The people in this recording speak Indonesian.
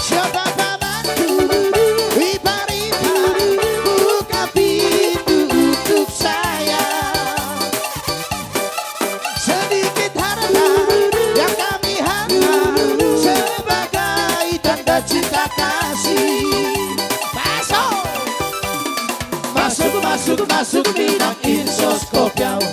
Coba pamanku, ibar-ibar, buka pintu untuk saya. Sedikit harta yang kami hantar sebagai tanda cinta kasih. Masuk, masuk, masuk, masuk, minang insos kopiau.